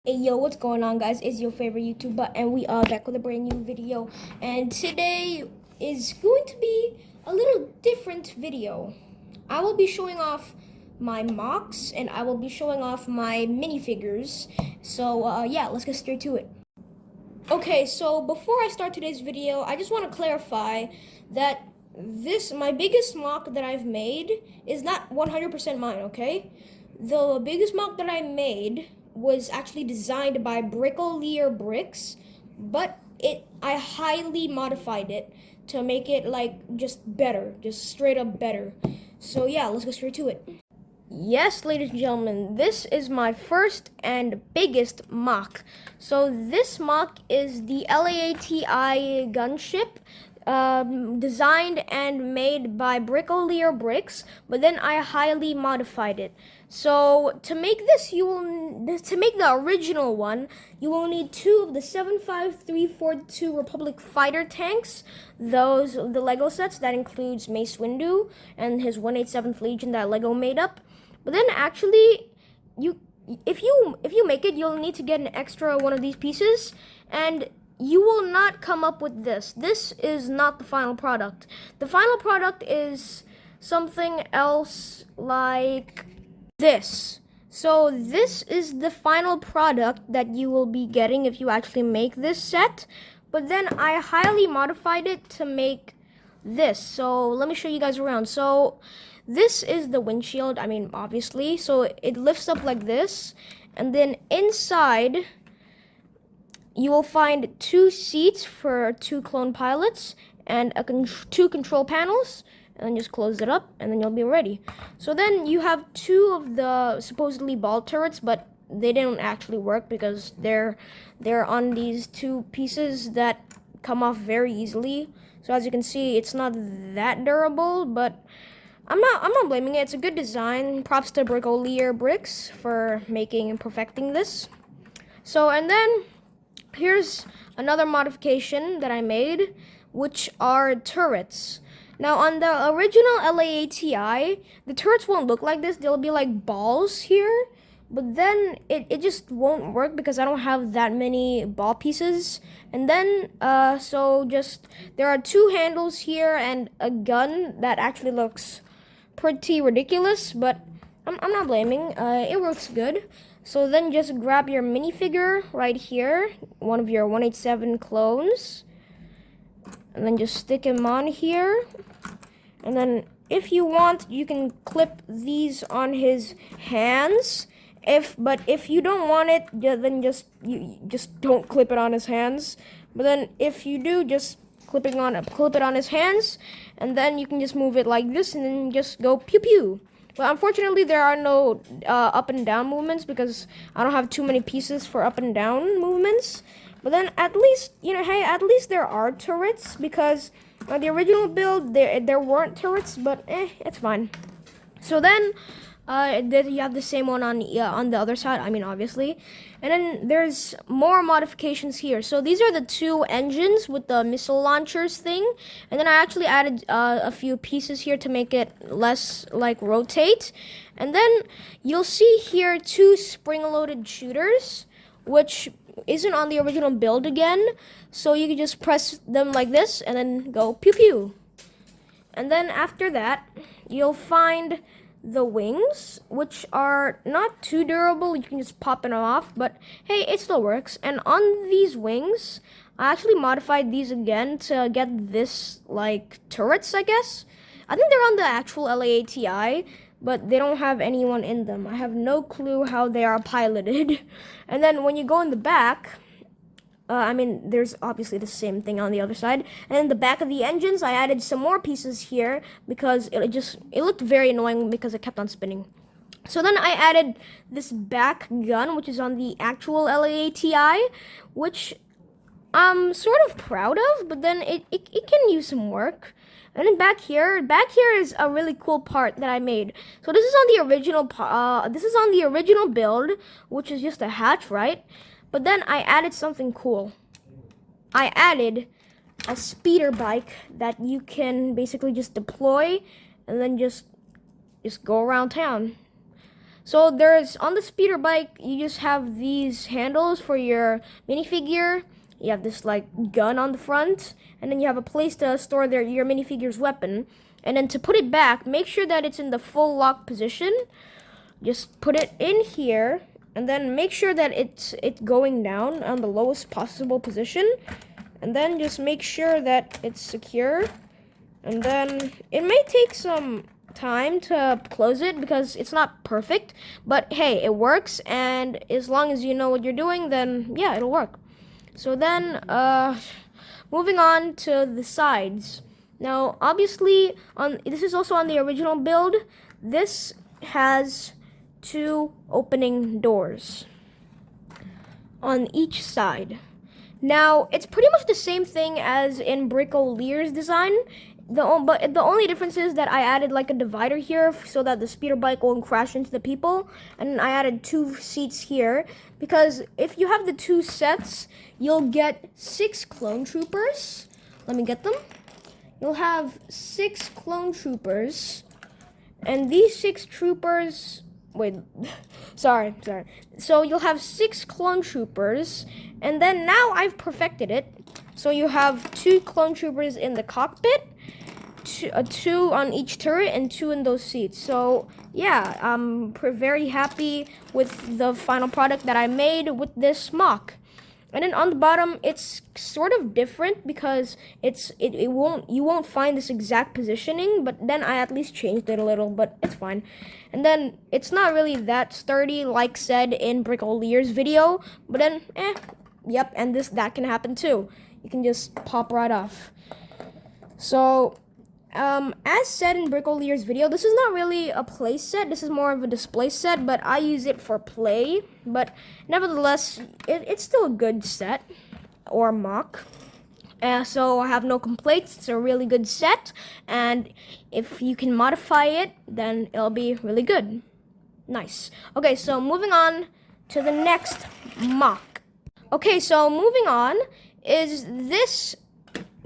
Hey yo, what's going on, guys? It's your favorite YouTuber, and we are back with a brand new video. And today is going to be a little different video. I will be showing off my MOCs, and I will be showing off my minifigures. So yeah, let's get straight to it. Okay, so before I start today's video, I just want to clarify that my biggest MOC that I've made is not 100% mine. Okay, the biggest MOC that I made was actually designed by Brickolier Bricks, but I highly modified it to make it like just better, just straight up better. So yeah, let's go straight to it. Yes, ladies and gentlemen, this is my first and biggest MOC. So this MOC is the LAATI gunship, designed and made by Brickolier Bricks, but then I highly modified it. So to make this, to make the original one, you will need 2 of the 75342 Republic fighter tanks. Those the Lego sets that includes Mace Windu and his 187th Legion that Lego made up. But then actually, if you make it, you'll need to get an extra one of these pieces, and you will not come up with this. This is not the final product. The final product is something else like this. So this is the final product that you will be getting if you actually make this set. But then I highly modified it to make this. So let me show you guys around. So this is the windshield, obviously. So it lifts up like this, and then inside you will find 2 seats for 2 clone pilots and 2 control panels, and then just close it up, and then you'll be ready. So then you have 2 of the supposedly ball turrets, but they didn't actually work because they're on these 2 pieces that come off very easily. So as you can see, it's not that durable, but I'm not blaming it. It's a good design. Props to Brickolier Bricks for making and perfecting this. So, and then here's another modification that I made, which are turrets. Now, on the original LAATI, the turrets won't look like this. They'll be like balls here. But then it just won't work because I don't have that many ball pieces. And then, there are 2 handles here and a gun that actually looks pretty ridiculous, but I'm not blaming. It works good. So then just grab your minifigure right here, one of your 187 clones, and then just stick him on here. And then if you want, you can clip these on his hands. But if you don't want it, then you just don't clip it on his hands. But then if you do, just clip it on his hands, and then you can just move it like this, and then just go pew pew. But unfortunately, there are no up and down movements because I don't have too many pieces for up and down movements. But then at least, hey, at least there are turrets, because on the original build there weren't turrets, but it's fine. So then you have the same one on the other side, obviously. And then there's more modifications here. So these are the 2 engines with the missile launchers thing. And then I actually added a few pieces here to make it less like rotate. And then you'll see here 2 spring-loaded shooters, which isn't on the original build again. So you can just press them like this and then go pew pew. And then after that, you'll find the wings, which are not too durable. You can just pop it off, but hey, it still works. And on these wings, I actually modified these again to get this like turrets, I guess. I think they're on the actual LAATI, but they don't have anyone in them. I have no clue how they are piloted. And then when you go in the back, there's obviously the same thing on the other side. And in the back of the engines, I added some more pieces here because it looked very annoying because it kept on spinning. So then I added this back gun, which is on the actual LAATI, which I'm sort of proud of, but then it can use some work. And then back here is a really cool part that I made. So this is on the original build, which is just a hatch, right? But then I added something cool. I added a speeder bike that you can basically just deploy and then just go around town. So there's, on the speeder bike, you just have these handles for your minifigure. You have this like gun on the front, and then you have a place to store your minifigure's weapon. And then to put it back, make sure that it's in the full lock position. Just put it in here, and then make sure that it's going down on the lowest possible position. And then just make sure that it's secure. And then it may take some time to close it because it's not perfect, but hey, it works, and as long as you know what you're doing, then yeah, it'll work. So then moving on to the sides. Now obviously this is also on the original build. This has 2 opening doors on each side. Now it's pretty much the same thing as in Bricolier's design. But the only difference is that I added like a divider here so that the speeder bike won't crash into the people, and I added 2 seats here because if you have the 2 sets, you'll get 6 clone troopers. Let me get them. You'll have 6 clone troopers, and these 6 troopers, wait, sorry. So you'll have 6 clone troopers, and then now I've perfected it. So you have 2 clone troopers in the cockpit, 2 on each turret, and 2 in those seats. So yeah, I'm very happy with the final product that I made with this MOC. And then on the bottom, it's sort of different because you won't find this exact positioning, but then I at least changed it a little, but it's fine. And then it's not really that sturdy, like said in Bricolier's video, but then yep, and that can happen too. You can just pop right off. So as said in Bricolier's video, this is not really a play set. This is more of a display set, but I use it for play. But nevertheless, it's still a good set, or MOC. So I have no complaints. It's a really good set, and if you can modify it, then it'll be really good. Nice. Okay, so moving on to the next MOC. Okay, so moving on is this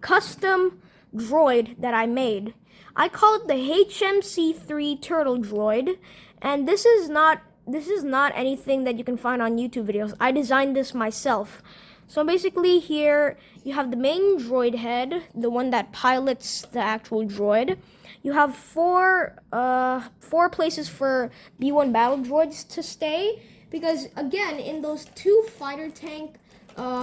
custom droid that I made. I call it the HMC3 turtle droid, and this is not anything that you can find on YouTube videos. I designed this myself. So basically here you have the main droid head, the one that pilots the actual droid. You have four places for B1 battle droids to stay, because again, in those 2 fighter tank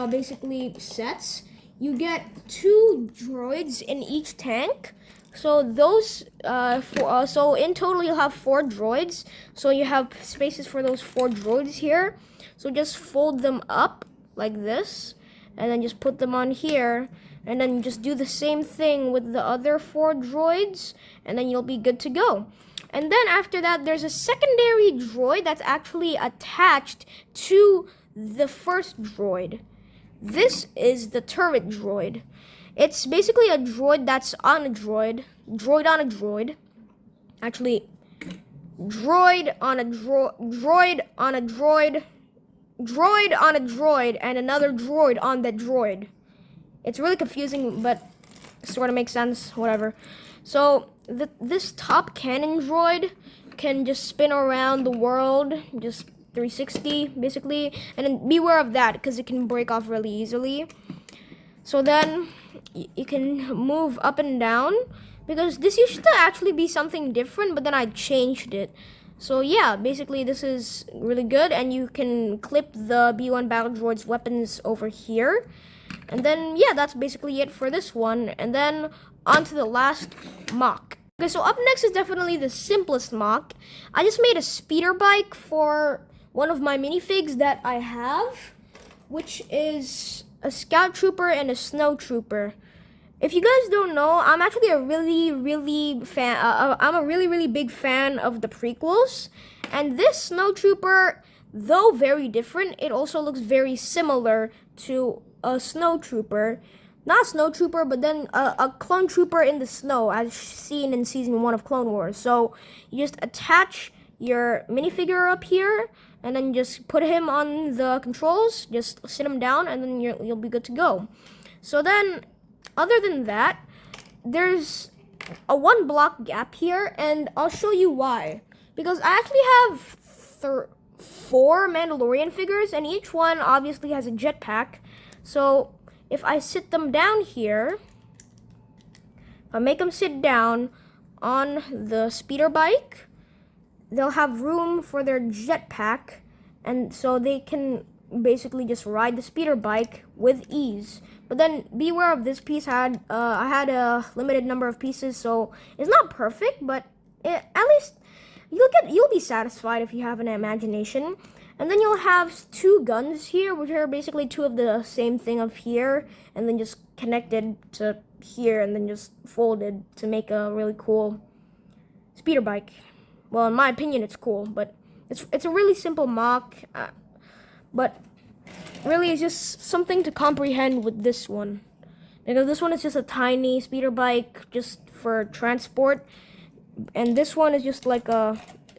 basically sets, you get 2 droids in each tank. So those so in total you'll have 4 droids. So you have spaces for those 4 droids here. So just fold them up like this, and then just put them on here, and then just do the same thing with the other 4 droids, and then you'll be good to go. And then after that, there's a secondary droid that's actually attached to the first droid. This is the turret droid. It's basically a droid that's on a droid. Droid on a droid. Actually, droid on a droid on a droid. Droid on a droid, and another droid on the droid. It's really confusing, but sort of makes sense, whatever. So this top cannon droid can just spin around the world, just 360 basically, and then beware of that because it can break off really easily. So then you can move up and down, because this used to actually be something different, but then I changed it. So yeah, basically this is really good, and you can clip the B1 battle droid's weapons over here. And then yeah, that's basically it for this one. And then on to the last MOC. Okay, so up next is definitely the simplest MOC. I just made a speeder bike for one of my minifigs that I have, which is a scout trooper and a snow trooper. If you guys don't know, I'm actually a really big fan of the prequels, and this snow trooper, though very different, it also looks very similar to a snow trooper. Not a snow trooper, but then a clone trooper in the snow, as seen in season 1 of Clone Wars. So you just attach your minifigure up here, and then just put him on the controls, just sit him down, and then you'll be good to go. So then, other than that, there's a 1 block gap here, and I'll show you why. Because I actually have 4 Mandalorian figures, and each one obviously has a jetpack. So if I sit them down here, if I make them sit down on the speeder bike, they'll have room for their jetpack, and so they can basically just ride the speeder bike with ease. But then beware of this piece. I had a limited number of pieces, so it's not perfect, but at least you'll be satisfied if you have an imagination. And then you'll have 2 guns here, which are basically 2 of the same thing of here, and then just connected to here, and then just folded to make a really cool speeder bike. Well, in my opinion, it's cool, but it's a really simple mock, but really it's just something to comprehend with this one, because this one is just a tiny speeder bike just for transport, and this one is just like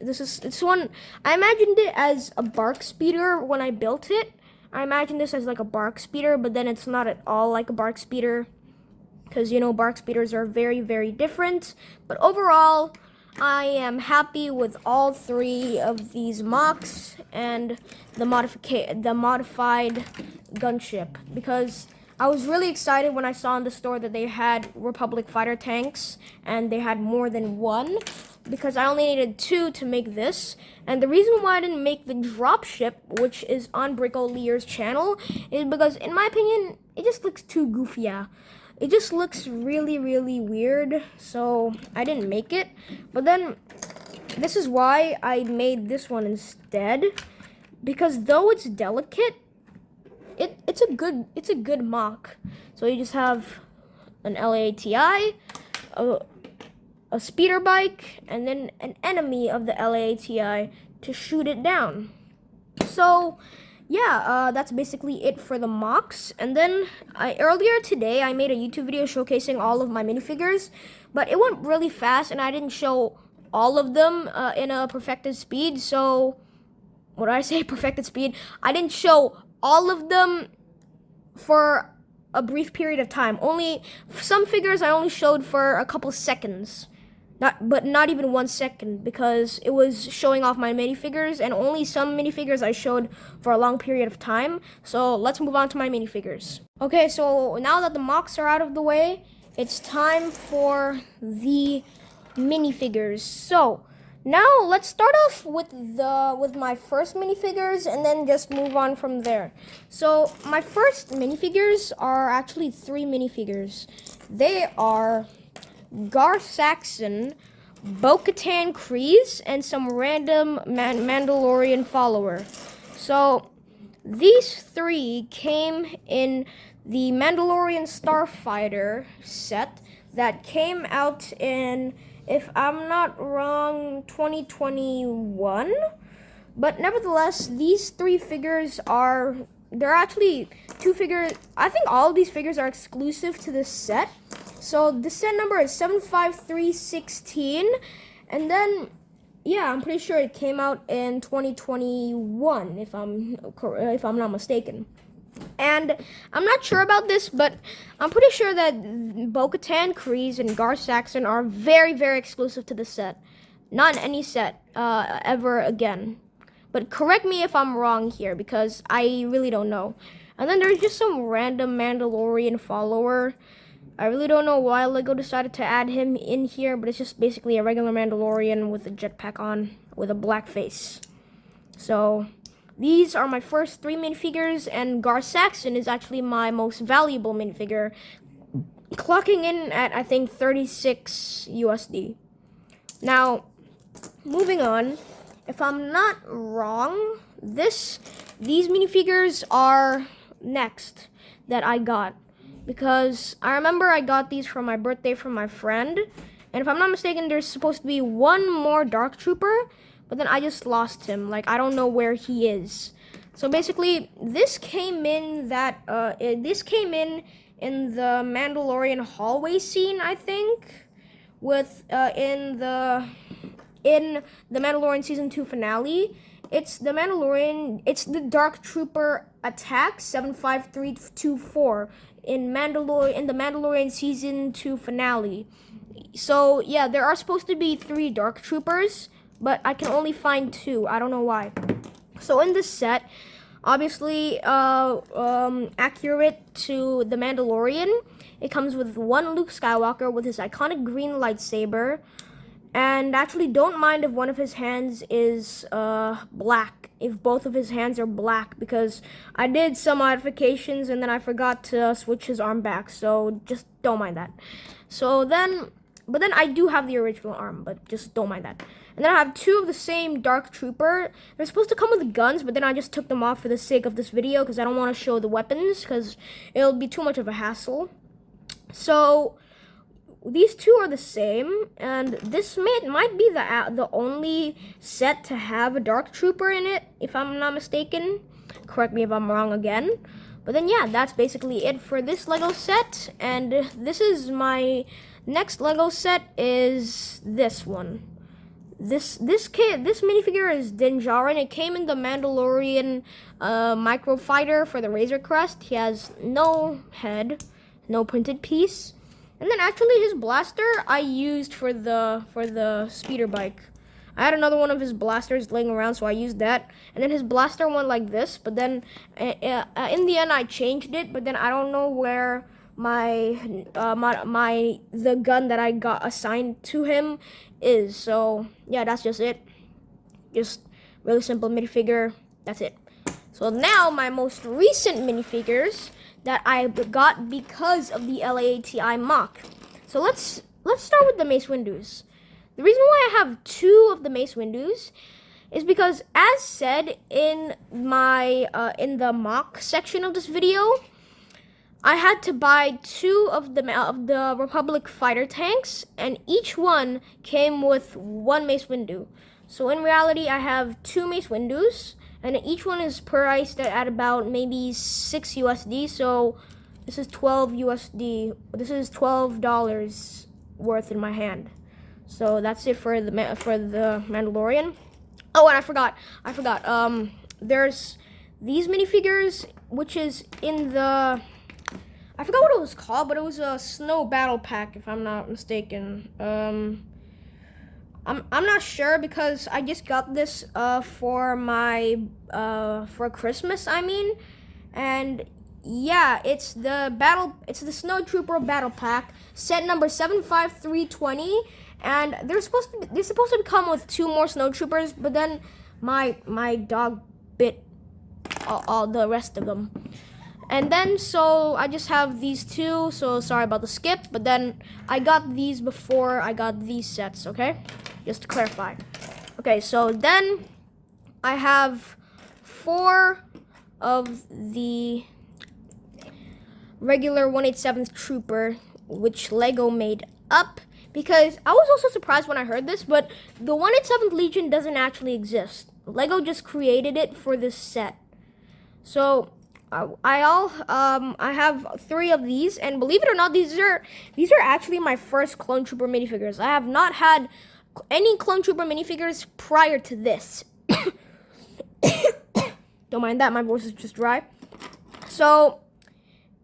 this one, I imagined it as a bark speeder when I built it. I imagined this as like a bark speeder, but then it's not at all like a bark speeder, because you know bark speeders are very, very different. But overall, I am happy with all 3 of these MOCs and the modified gunship, because I was really excited when I saw in the store that they had Republic fighter tanks, and they had more than 1, because I only needed 2 to make this. And the reason why I didn't make the dropship, which is on Bricolier's channel, is because in my opinion it just looks too goofy. It just looks really, really weird, so I didn't make it. But then this is why I made this one instead, because though it's delicate, it's a good mock. So you just have an LATI, a speeder bike, and then an enemy of the LATI to shoot it down. So yeah, that's basically it for the MOCs. And then earlier today I made a YouTube video showcasing all of my minifigures, but it went really fast and I didn't show all of them in a perfected speed. So what did I say? Perfected speed. I didn't show all of them for a brief period of time. Only some figures I only showed for a couple seconds. Not even 1 second, because it was showing off my minifigures, and only some minifigures I showed for a long period of time. So let's move on to my minifigures. Okay, so now that the MOCs are out of the way, it's time for the minifigures. So now let's start off with my first minifigures, and then just move on from there. So my first minifigures are actually 3 minifigures. They are Gar Saxon, Bo-Katan Kryze, and some random Mandalorian follower. So these 3 came in the Mandalorian Starfighter set that came out in, if I'm not wrong, 2021. But nevertheless, these 3 figures they're actually 2 figures. I think all of these figures are exclusive to this set. So the set number is 75316, and then yeah, I'm pretty sure it came out in 2021 if I'm not mistaken. And I'm not sure about this, but I'm pretty sure that Bo-Katan Kryze and Gar Saxon are very, very exclusive to the set. Not in any set ever again. But correct me if I'm wrong here, because I really don't know. And then there's just some random Mandalorian follower. I really don't know why LEGO decided to add him in here, but it's just basically a regular Mandalorian with a jetpack on, with a black face. So these are my first 3 minifigures, and Gar Saxon is actually my most valuable minifigure, clocking in at, I think, 36 USD. Now, moving on, if I'm not wrong, these minifigures are next that I got, because I remember I got these for my birthday from my friend, and if I'm not mistaken, there's supposed to be 1 more Dark Trooper, but then I just lost him. Like, I don't know where he is. So basically, this came in the Mandalorian hallway scene, I think, with in the Mandalorian season 2 finale. It's the Dark Trooper attack 75324 in the Mandalorian season 2 finale. So yeah, there are supposed to be 3 Dark Troopers, but I can only find 2. I don't know why. So in this set, obviously accurate to the Mandalorian, it comes with 1 Luke Skywalker with his iconic green lightsaber. And actually, don't mind if one of his hands is black, if both of his hands are black, because I did some modifications and then I forgot to switch his arm back, so just don't mind that. But then I do have the original arm, but just don't mind that. And then I have 2 of the same Dark Trooper. They're supposed to come with guns, but then I just took them off for the sake of this video because I don't want to show the weapons because it'll be too much of a hassle. So these 2 are the same, and this might be the only set to have a Dark Trooper in it, if I'm not mistaken. Correct me if I'm wrong again. But then yeah, that's basically it for this Lego set, and this is my next Lego set is this one. This minifigure is Din Djarin. It came in the Mandalorian microfighter for the Razor Crest. He has no head, no printed piece. And then actually his blaster I used for the speeder bike. I had another one of his blasters laying around, so I used that. And then his blaster went like this, but then in the end I changed it. But then I don't know where the gun that I got assigned to him is. So yeah, that's just it. Just really simple minifigure. That's it. So now my most recent minifigures that I got because of the LAATI mock. So let's start with the Mace Windu's. The reason why I have 2 of the Mace Windu's is because, as said in my in the mock section of this video, I had to buy 2 of the Republic fighter tanks, and each one came with 1 Mace Windu. So in reality, I have 2 Mace Windu's, and each one is priced at about maybe 6 USD. So this is 12 USD. This is $12 worth in my hand. So that's it for the Mandalorian. Oh, and I forgot. There's these minifigures, which is in the, I forgot what it was called, but it was a snow battle pack, if I'm not mistaken. I'm not sure because I just got this for my for Christmas, I mean. And yeah, it's the Snow Trooper battle pack, set number 75320, and they're supposed to come with 2 more Snow Troopers, but then my dog bit all the rest of them. And then, so I just have these 2, so sorry about the skip, but then I got these before I got these sets, okay? Just to clarify. Okay, so then I have 4 of the regular 187th Trooper, which Lego made up, because I was also surprised when I heard this, but the 187th Legion doesn't actually exist. Lego just created it for this set. So I have 3 of these, and believe it or not, these are actually my first Clone Trooper minifigures. I have not had any Clone Trooper minifigures prior to this. Don't mind that, my voice is just dry. So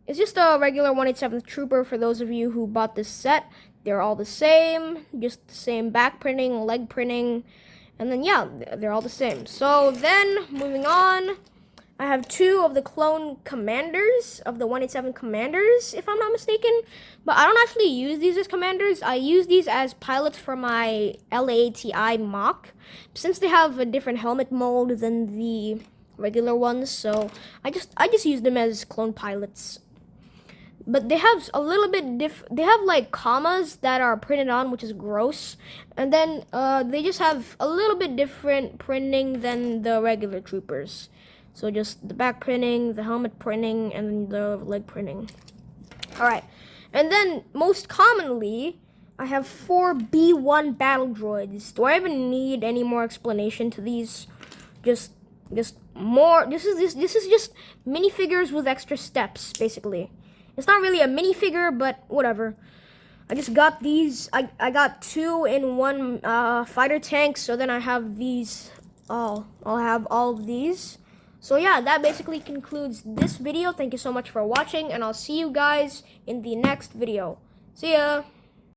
it's just a regular 187th Trooper for those of you who bought this set. They're all the same, just the same back printing, leg printing, and then yeah, they're all the same. So then, moving on, I have 2 of the clone commanders, of the 187 commanders, if I'm not mistaken. But I don't actually use these as commanders. I use these as pilots for my LAATI mock, since they have a different helmet mold than the regular ones. So I just use them as clone pilots. But they have a little bit they have like commas that are printed on, which is gross. And then they just have a little bit different printing than the regular troopers. So just the back printing, the helmet printing, and then the leg printing. All right. And then most commonly, I have 4 B1 battle droids. Do I even need any more explanation to these? Just more. This is just minifigures with extra steps, basically. It's not really a minifigure, but whatever. I just got these. I got 2 in 1 fighter tank. So then I have these. I'll have all of these. So yeah, that basically concludes this video. Thank you so much for watching, and I'll see you guys in the next video. See ya!